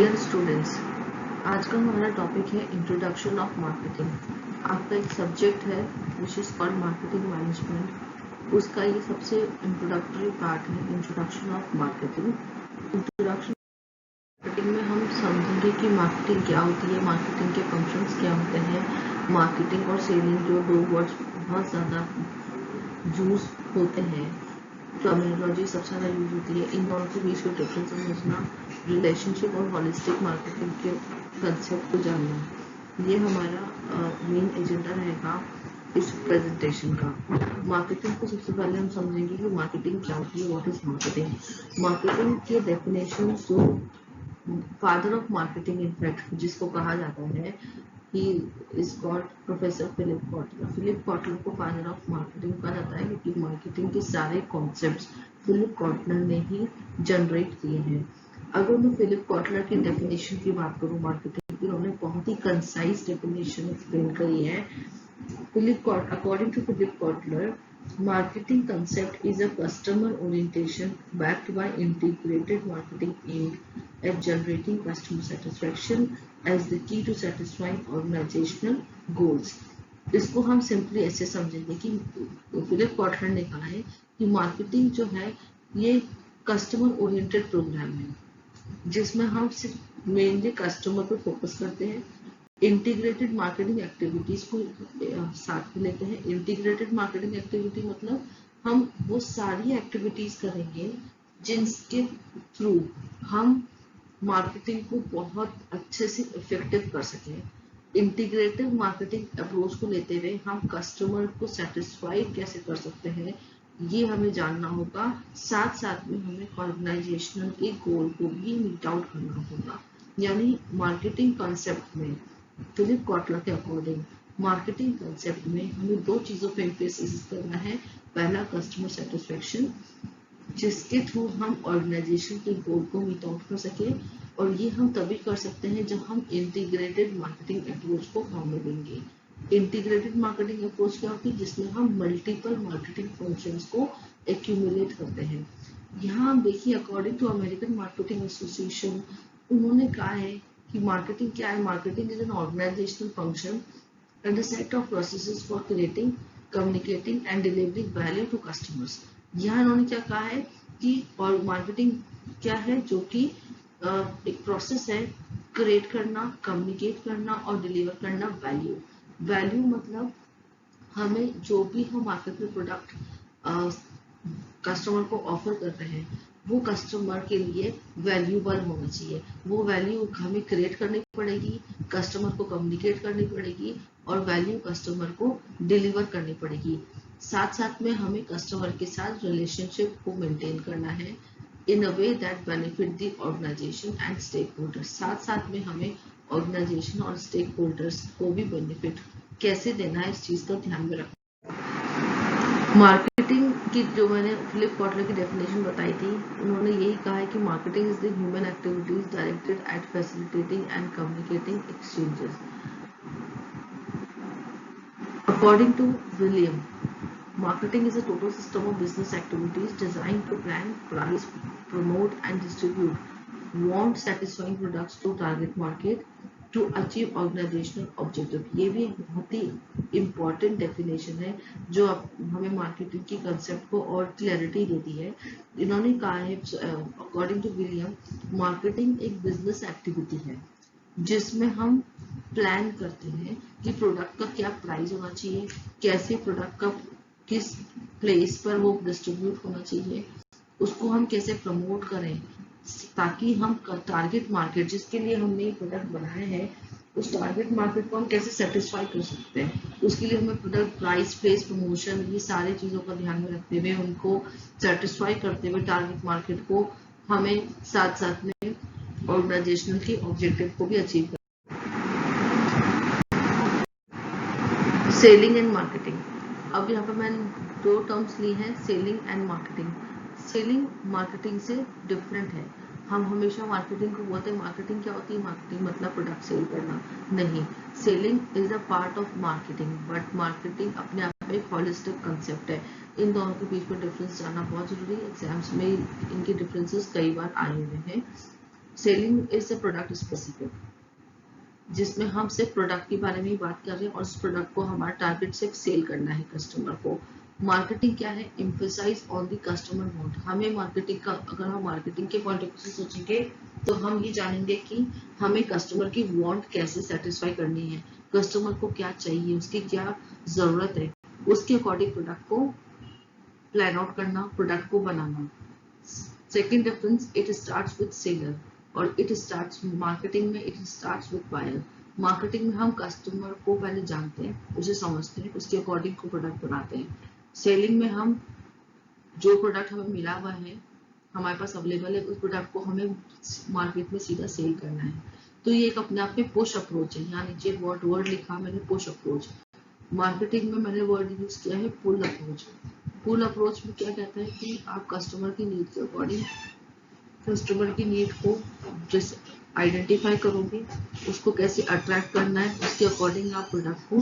Dear students, आज का हमारा टॉपिक है इंट्रोडक्शन ऑफ मार्केटिंग। आपका एक सब्जेक्ट है which is called marketing management. उसका ये सबसे इंट्रोडक्टरी पार्ट है, introduction of marketing. Introduction marketing में हम समझेंगे कि मार्केटिंग क्या होती है, मार्केटिंग के फंक्शंस क्या होते हैं। मार्केटिंग और सेलिंग जो दो वर्ड्स बहुत ज़्यादा यूज होते हैं, टर्मिनोलॉजी सबसे ज़्यादा यूज होती है, इन दोनों के बीच में डिफरेंस समझना, रिलेशनशिप और हॉलिस्टिक मार्केटिंग के कंसेप्ट को जानना, ये हमारा मेन एजेंडा रहेगा इस प्रेजेंटेशन का। मार्केटिंग को सबसे पहले हम समझेंगे कि मार्केटिंग क्या होती है, व्हाट इज मार्केटिंग। मार्केटिंग के डेफिनेशन जो फादर ऑफ मार्केटिंग इनफैक्ट जिसको कहा जाता है, he is called professor Philip Kotler. Philip Kotler को फादर ऑफ मार्केटिंग कहा जाता है क्योंकि मार्केटिंग के सारे कॉन्सेप्ट्स फिलिप कॉटलर ने ही जनरेट किए हैं। अगर मैं फिलिप कॉटलर की डेफिनेशन की बात करूं मार्केटिंग की, उन्होंने बहुत ही कंसाइज डेफिनेशन एक्सप्लेन करी है। According to Philip Kotler, marketing concept is a customer orientation backed by integrated marketing aimed at generating customer satisfaction as the key to satisfying organizational goals. इसको हम सिंपली ऐसे समझेंगे कि फिलिप कॉटलर ने कहा है कि मार्केटिंग जो है ये कस्टमर ओरिएंटेड प्रोग्राम है जिसमें हम सिर्फ मेनली कस्टमर पर फोकस करते हैं। इंटीग्रेटेड मार्केटिंग एक्टिविटीज को साथ में लेते हैं। इंटीग्रेटेड मार्केटिंग एक्टिविटी मतलब हम वो सारी एक्टिविटीज करेंगे जिनके थ्रू हम मार्केटिंग को बहुत अच्छे से इफेक्टिव कर सकें। इंटीग्रेटेड मार्केटिंग अप्रोच को लेते हुए हम कस्टमर को सेटिस्फाई कैसे कर सकते हैं, ये हमें जानना होगा। साथ साथ में हमें ऑर्गेनाइजेशनल के गोल को भी मीट आउट करना होगा। यानी मार्केटिंग कॉन्सेप्ट में फिलिप कॉटलर के अकॉर्डिंग मार्केटिंग कंसेप्ट में हमें दो चीजों पे एम्फेसिस करना है। पहला कस्टमर सेटिस्फेक्शन, जिसके थ्रू हम ऑर्गेनाइजेशन के गोल को मीट आउट कर सके, और ये हम तभी कर सकते हैं जब हम इंटीग्रेटेड मार्केटिंग अप्रोच को काम में लेंगे। इंटीग्रेटेड मार्केटिंग अप्रोच क्या होती है, जिसमें हम मल्टीपल मार्केटिंग फंक्शंस को एक्यूमुलेट करते हैं। यहाँ हम देखिए, according to American Marketing Association, उन्होंने कहा है कि मार्केटिंग क्या है। Marketing is an organisational function and a set of processes for creating, communicating and delivering value to customers. यहाँ उन्होंने क्या कहा है कि और मार्केटिंग क्या है, जो कि एक प्रोसेस है क्रिएट करना, कम्युनिकेट करना और डिलीवर करना वैल्यू। वैल्यू मतलब हमें जो भी हम मार्केट में प्रोडक्ट कस्टमर को ऑफर कर रहे हैं वो कस्टमर के लिए वैल्यूबल होना चाहिए। वो वैल्यू हमें क्रिएट करनी पड़ेगी, कस्टमर को कम्युनिकेट करनी पड़ेगी और वैल्यू कस्टमर को डिलीवर करनी पड़ेगी। साथ साथ में हमें कस्टमर के साथ रिलेशनशिप को मेंटेन करना है in a way that benefit the organisation and stakeholders. साथ साथ में हमें ऑर्गेनाइजेशन और स्टेक होल्डर्स को भी बेनिफिट कैसे देना है, इस चीज का ध्यान में रखना। मार्केटिंग की जो मैंने फिलिप कॉटलर की डेफिनेशन बताई थी, उन्होंने यही कहा है कि marketing is the human activities directed at facilitating and communicating exchanges. According to William, marketing is a total system of business activities designed to plan, price, promote and distribute want satisfying products to target market to achieve organizational objective। ये भी एक बहुत ही important definition है जो हमें marketing की concept को और क्लैरिटी देती है। इन्होंने कहा है अकॉर्डिंग टू विलियम, मार्केटिंग एक बिजनेस एक्टिविटी है जिसमें हम प्लान करते हैं कि प्रोडक्ट का क्या प्राइस होना चाहिए, कैसे प्रोडक्ट का किस प्लेस पर वो डिस्ट्रीब्यूट होना चाहिए, उसको हम कैसे प्रमोट करें ताकि हम टारगेट मार्केट जिसके लिए हमने प्रोडक्ट बनाए हैं उस टारगेट मार्केट को हम कैसे सेटिस्फाई कर सकते हैं। उसके लिए हमें प्रोडक्ट प्राइस, प्लेस, प्रमोशन, ये सारी चीजों का ध्यान में रखते हुए उनको सेटिस्फाई करते हुए टारगेट मार्केट को हमें साथ साथ में ऑर्गेनाइजेशनल के ऑब्जेक्टिव को भी अचीव करना। Selling and marketing. अब यहाँ पर मैंने दो टर्म्स ली हैं, selling and marketing. Selling marketing से डिफरेंट है। हम हमेशा मार्केटिंग को बोलते हैं, मार्केटिंग क्या होती है, मार्केटिंग मतलब प्रोडक्ट सेल करना। नहीं, selling is a part of marketing, but marketing अपने आप में एक हॉलिस्टिक कंसेप्ट है। इन दोनों के बीच में डिफरेंस जानना बहुत जरूरी है। एग्जाम्स में इनके डिफरेंसेस कई बार आए हुए हैं। Selling is a product specific, जिसमें हम सिर्फ प्रोडक्ट के बारे में ही बात कर रहे हैं और उस प्रोडक्ट को हमारा टारगेट सिर्फ सेल करना है कस्टमर को। मार्केटिंग क्या है? Emphasise on the customer want. हमें मार्केटिंग का, अगर हम मार्केटिंग के पॉइंट ऑफ व्यू से सोचेंगे तो हम ये जानेंगे कि हमें कस्टमर की वांट कैसे सेटिस्फाई करनी है, कस्टमर को क्या चाहिए, उसकी क्या जरूरत है, उसके अकॉर्डिंग प्रोडक्ट को प्लान आउट करना, प्रोडक्ट को बनाना। Second difference, it starts with seller और इट स्टार्ट्स मार्केटिंग में, it starts with buyer. Marketing में हम कस्टमर को पहले जानते हैं, उसे समझते हैं, उसके अकॉर्डिंग को प्रोडक्ट बनाते हैं। सेलिंग में हम जो प्रोडक्ट हमें मिला हुआ है, हमारे पास अवेलेबल है, उस प्रोडक्ट को हमें मार्केट में सीधा सेल करना है। तो ये एक अपने आप में पुश अप्रोच है। यहाँ नीचे वर्ड लिखा मैंने, पुश अप्रोच। मार्केटिंग में मैंने वर्ड यूज किया है पुल अप्रोच। पुल अप्रोच में क्या कहता है कि आप कस्टमर की नीड के अकॉर्डिंग, कस्टमर की नीड को जैसे आइडेंटिफाई करोगे, उसको कैसे अट्रैक्ट करना है, उसके अकॉर्डिंग आप प्रोडक्ट को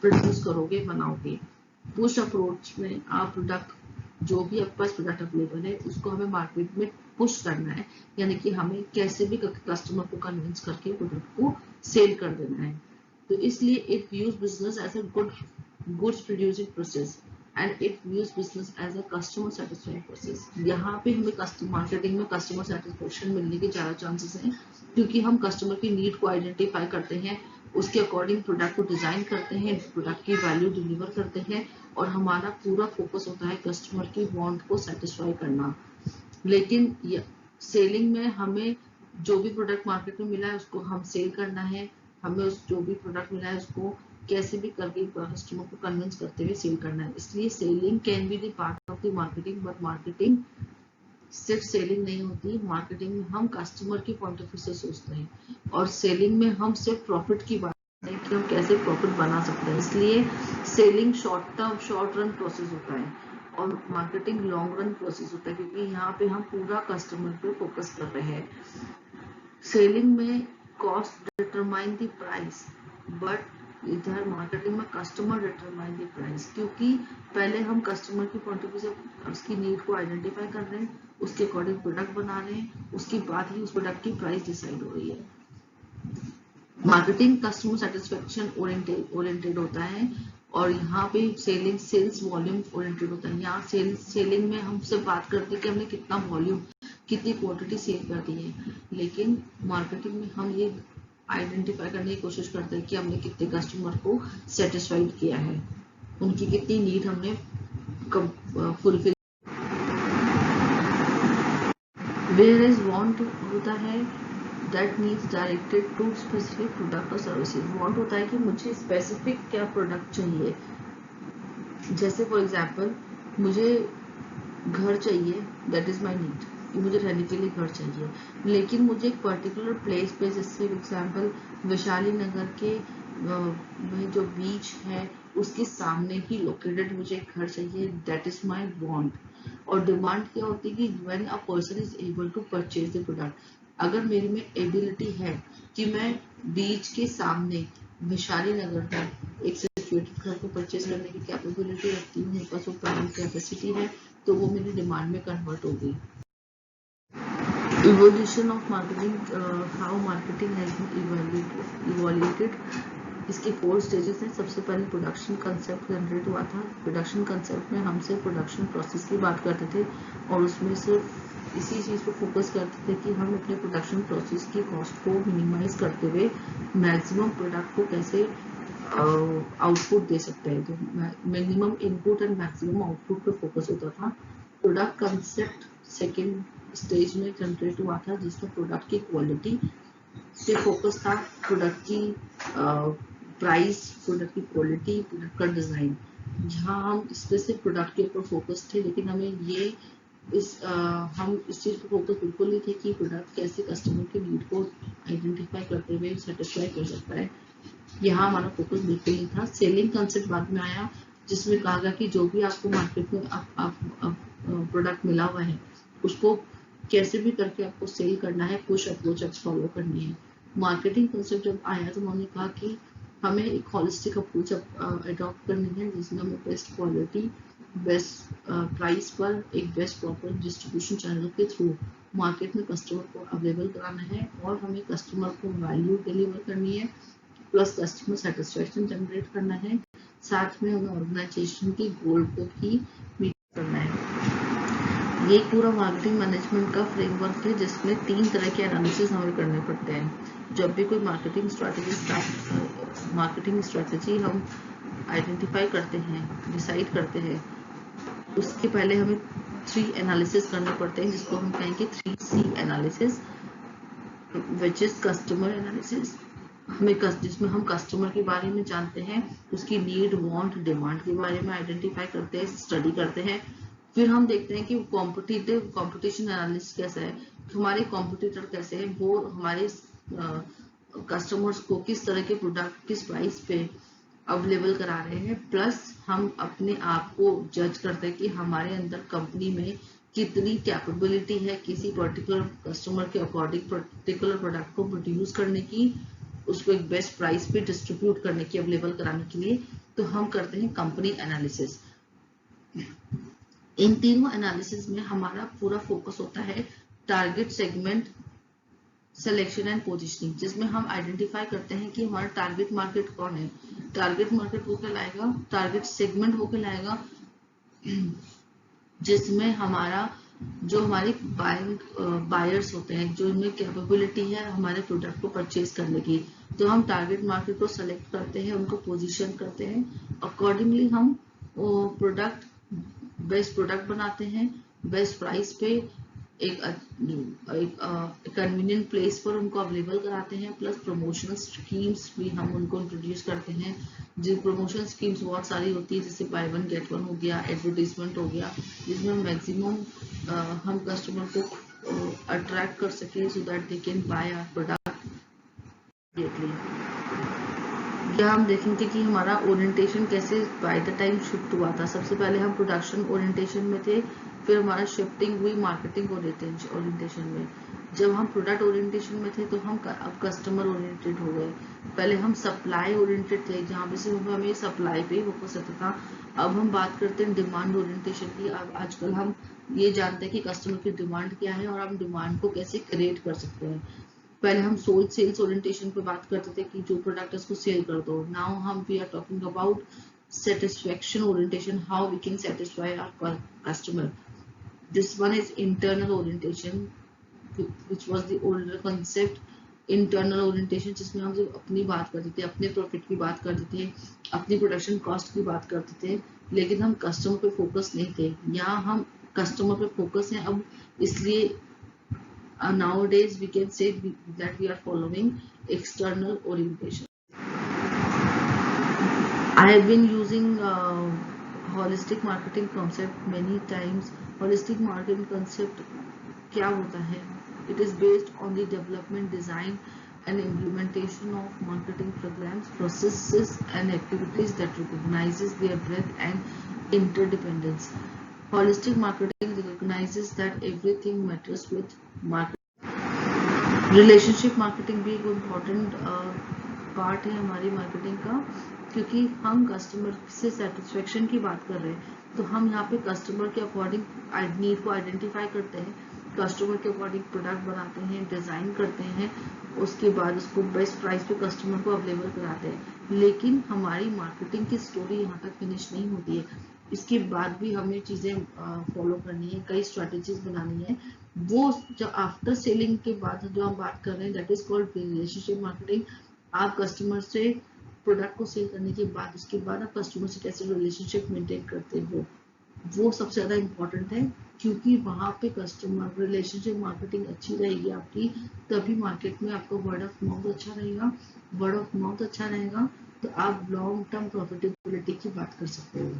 प्रोड्यूस करोगे, बनाओगे। पुश अप्रोच में आप प्रोडक्ट, जो भी आपके पास प्रोडक्ट अवेलेबल है, उसको हमें मार्केट में पुश करना है, यानी कि हमें कैसे भी कस्टमर को कन्विंस करके प्रोडक्ट को सेल कर देना है। तो इसलिए it views business as a goods producing process and it views business as a customer satisfying process. यहाँ पे हमें कस्टमर मार्केटिंग में कस्टमर सेटिस्फेक्शन मिलने के ज्यादा चांसेस हैं, क्योंकि हम कस्टमर की नीड को आइडेंटिफाई करते हैं, उसके अकॉर्डिंग प्रोडक्ट को डिजाइन करते हैं, प्रोडक्ट की वैल्यू डिलीवर करते हैं और हमारा पूरा फोकस होता है कस्टमर की वांट को सेटिस्फाई करना। लेकिन सेलिंग में हमें जो भी प्रोडक्ट मार्केट में मिला है उसको हम सेल करना है, हमें उस जो भी प्रोडक्ट मिला है उसको कैसे भी करके कस्टमर को कन्विंस करते हुए सेल करना है। इसलिए selling can be the part of the marketing, but marketing सिर्फ सेलिंग नहीं होती। मार्केटिंग में हम कस्टमर के पॉइंट ऑफ व्यू से सोचते हैं और सेलिंग में हम सिर्फ प्रॉफिट की बात करते हैं कि हम कैसे प्रॉफिट बना सकते हैं। इसलिए सेलिंग शॉर्ट रन प्रोसेस होता है और मार्केटिंग लॉन्ग रन प्रोसेस होता है, क्योंकि यहाँ पे हम पूरा कस्टमर पे फोकस कर रहे हैं। सेलिंग में cost determine the price, but इधर मार्केटिंग में कस्टमर डिटरमाइन द प्राइस, क्योंकि पहले हम कस्टमर की पॉइंट ऑफ व्यू से उसकी नीड को आइडेंटिफाई कर रहे हैं, उसके अकॉर्डिंग प्रोडक्ट बना रहे हैं, उसके बाद ही उस प्रोडक्ट की प्राइस डिसाइड हो रही है। मार्केटिंग कस्टमर सेटिस्फेक्शन ओरिएंटेड होता है और यहाँ पे सेलिंग सेल्स वॉल्यूम ओरिएंटेड होता है। यहाँ सेलिंग में हमसे बात करते हैं कि हमने कितना वॉल्यूम, कितनी क्वांटिटी सेल कर दी है, लेकिन मार्केटिंग में हम ये आइडेंटिफाई करने की कोशिश करते हैं कि हमने कितने कस्टमर को सेटिस्फाइड किया है, उनकी कितनी नीड हमने फुलफिल। वेयर इज वांट होता है that means directed to specific product और सर्विसेज। वांट होता है कि मुझे स्पेसिफिक क्या प्रोडक्ट चाहिए, जैसे फॉर एग्जांपल मुझे घर चाहिए, दैट इज माय नीड, कि मुझे रहने के लिए घर चाहिए, लेकिन मुझे एक पर्टिकुलर प्लेस पे, जैसे एग्जांपल वैशाली नगर के में जो बीच है उसके सामने ही लोकेटेड मुझे एक घर चाहिए, दैट इज माय वांट। और डिमांड क्या होती है कि when a person is able to purchase the product, अगर मेरे में एबिलिटी है कि मैं बीच के सामने वैशाली नगर में एक सिचुएटेड घर को परचेज करने की कैपेबिलिटी रखती हूँ, मेरे पास वो प्राइस कैपेसिटी है, तो वो मेरी डिमांड में कन्वर्ट होगी। Evolution of marketing, how marketing has been evoluted. इसके 4 स्टेजेस हैं। सबसे पहले प्रोडक्शन कंसेप्ट जनरेट हुआ था। प्रोडक्शन कंसेप्ट में हम सिर्फ प्रोडक्शन प्रोसेस की बात करते थे और उसमें सिर्फ इसी चीज़ पर फोकस करते थे कि हम अपने प्रोडक्शन प्रोसेस की कॉस्ट को मिनिमाइज करते हुए मैक्सिमम प्रोडक्ट को कैसे आउटपुट दे सकते हैं। तो minimum input and maximum output पे फोकस होता था। प्रोडक्ट कंसेप्ट सेकेंड स्टेज में जनरेट हुआ था, जिसमें प्रोडक्ट की क्वालिटी पे फोकस था, प्रोडक्ट की प्राइस, प्रोडक्ट की क्वालिटी, प्रोडक्ट का डिजाइन। यहाँ हम स्पेसिफिक प्रोडक्ट के ऊपर फोकस थे, लेकिन हमें ये हम इस चीज पर फोकस बिल्कुल नहीं थे कि प्रोडक्ट कैसे कस्टमर की नीड को आइडेंटिफाई करते हुए सेटिस्फाई कर सकता है। यहाँ हमारा फोकस बिल्कुल नहीं था। सेलिंग कंसेप्ट बाद में आया, जिसमें कहा गया कि जो भी आपको मार्केट में प्रोडक्ट मिला हुआ है उसको कैसे भी करके आपको सेल करना है, पुश अप्रोच आप फॉलो करनी है। मार्केटिंग कंसेप्ट जब आया तो उन्होंने कहा कि हमें एक हॉलिस्टिक अप्रोच अडॉप्ट करनी है, जिसमें हमें बेस्ट क्वालिटी, बेस्ट प्राइस पर एक बेस्ट प्रॉपर डिस्ट्रीब्यूशन चैनल के थ्रू मार्केट में कस्टमर को अवेलेबल कराना है और हमें कस्टमर को वैल्यू डिलीवर करनी है, प्लस कस्टमर सेटिस्फेक्शन जनरेट करना है, साथ में हमें ऑर्गेनाइजेशन की गोल को भी मीट करना है। ये पूरा मार्केटिंग मैनेजमेंट का फ्रेमवर्क है जिसमें 3 तरह के एनालिसिस हमें करने पड़ते हैं। जब भी कोई मार्केटिंग स्ट्रैटेजी हम आइडेंटिफाई करते हैं, डिसाइड करते हैं, उसके पहले हमें 3 एनालिसिस करने पड़ते हैं जिसको हम कहेंगे 3C analysis, which is customer analysis. जिसमें हम कस्टमर के बारे में जानते हैं, उसकी नीड, वांट, डिमांड के बारे में आइडेंटिफाई करते हैं, स्टडी करते हैं। फिर हम देखते हैं कि कंपटीशन एनालिसिस कैसा है, हमारे कॉम्पिटिटर कैसे हैं, वो हमारे कस्टमर्स को किस तरह के प्रोडक्ट किस प्राइस पे अवेलेबल करा रहे हैं, प्लस हम अपने आप को जज करते हैं कि हमारे अंदर कंपनी में कितनी कैपेबिलिटी है किसी पर्टिकुलर कस्टमर के अकॉर्डिंग पर्टिकुलर प्रोडक्ट को प्रोड्यूस करने की, उसको एक बेस्ट प्राइस पे डिस्ट्रीब्यूट करने की, अवेलेबल कराने के लिए। तो हम करते हैं कंपनी एनालिसिस। इन तीनों एनालिसिस में हमारा पूरा फोकस होता है target segment selection and positioning, जिसमें हम आइडेंटिफाई करते हैं कि हमारा टारगेट मार्केट कौन है। टारगेट मार्केट वो कहलाएगा, टारगेट सेगमेंट वो कहलाएगा जिसमें हमारा जो हमारे बायर्स होते हैं, जो इनमें कैपेबिलिटी है हमारे प्रोडक्ट को परचेज करने की। तो हम टारगेट मार्केट को सेलेक्ट करते हैं, उनको पोजीशन करते हैं, अकॉर्डिंगली हम प्रोडक्ट बेस्ट प्रोडक्ट बनाते हैं, बेस्ट प्राइस पे एक कन्वीनियंट प्लेस पर उनको अवेलेबल कराते हैं, प्लस प्रमोशनल स्कीम्स भी हम उनको इंट्रोड्यूस करते हैं। जो प्रमोशन स्कीम्स बहुत सारी होती है, जैसे बाय वन गेट वन हो गया, एडवर्टीजमेंट हो गया, जिसमें मैक्सिमम हम कस्टमर को अट्रैक्ट कर सके so that they can buy our product immediately. या हम देखेंगे कि हमारा ओरिएंटेशन कैसे बाय द टाइम शिफ्ट हुआ था। सबसे पहले हम प्रोडक्शन ओरिएंटेशन में थे, फिर हमारा शिफ्टिंग हुई मार्केटिंग ओरिएंटेशन में। जब हम प्रोडक्ट ओरिएंटेशन में थे तो हम अब कस्टमर ओरिएंटेड हो गए। पहले हम सप्लाई ओरिएंटेड थे, जहाँ पे सिर्फ हमें सप्लाई पे फोकस रहता था। अब हम बात करते हैं डिमांड ओरिएंटेशन की। अब आजकल हम ये जानते हैं कि कस्टमर की डिमांड क्या है और हम डिमांड को कैसे क्रिएट कर सकते हैं। पहले हम सेल्स ओरिएंटेशन पे बात करते थे कि जो प्रोडक्ट है उसको सेल कर दो। नाउ हम we are talking about satisfaction orientation, how we can satisfy our customer. This one is internal orientation, which was the older concept. Internal orientation जिसमें हम सिर्फ अपनी बात करते थे, अपने प्रॉफिट की बात करते थे, अपनी प्रोडक्शन कॉस्ट की बात करते थे, लेकिन हम कस्टमर पे फोकस नहीं थे। यहाँ हम कस्टमर पे फोकस हैं अब, इसलिए nowadays we can say that we are following external orientation. I have been using holistic marketing concept many times. Holistic marketing concept क्या होता है? It is based on the development, design and implementation of marketing programs, processes and activities that recognizes their breadth and interdependence. Holistic marketing recognizes that everything matters with marketing. Relationship marketing भी एक important part है हमारी marketing का, क्योंकि हम customer से satisfaction की बात कर रहे हैं। तो हम यहाँ पे कस्टमर के अकॉर्डिंग नीड को आइडेंटिफाई करते हैं, कस्टमर के अकॉर्डिंग प्रोडक्ट बनाते हैं, डिजाइन करते हैं, उसके बाद उसको बेस्ट प्राइस पे कस्टमर को अवेलेबल कराते हैं। लेकिन हमारी मार्केटिंग की स्टोरी यहाँ तक फिनिश नहीं होती है, इसके बाद भी हमें चीजें फॉलो करनी है, कई स्ट्रेटेजीज बनानी है। वो जो आफ्टर सेलिंग के बाद जो हम बात कर रहे हैं, that is called relationship marketing. आप कस्टमर से प्रोडक्ट को सेल करने के बाद, उसके बाद आप कस्टमर से कैसे रिलेशनशिप मेंटेन करते हो, वो सबसे ज्यादा इम्पोर्टेंट है। क्योंकि वहां पे कस्टमर रिलेशनशिप मार्केटिंग अच्छी रहेगी आपकी, तभी मार्केट में आपका वर्ड ऑफ माउथ अच्छा रहेगा। वर्ड ऑफ माउथ अच्छा रहेगा तो आप लॉन्ग टर्म प्रॉफिटेबिलिटी की बात कर सकते हो।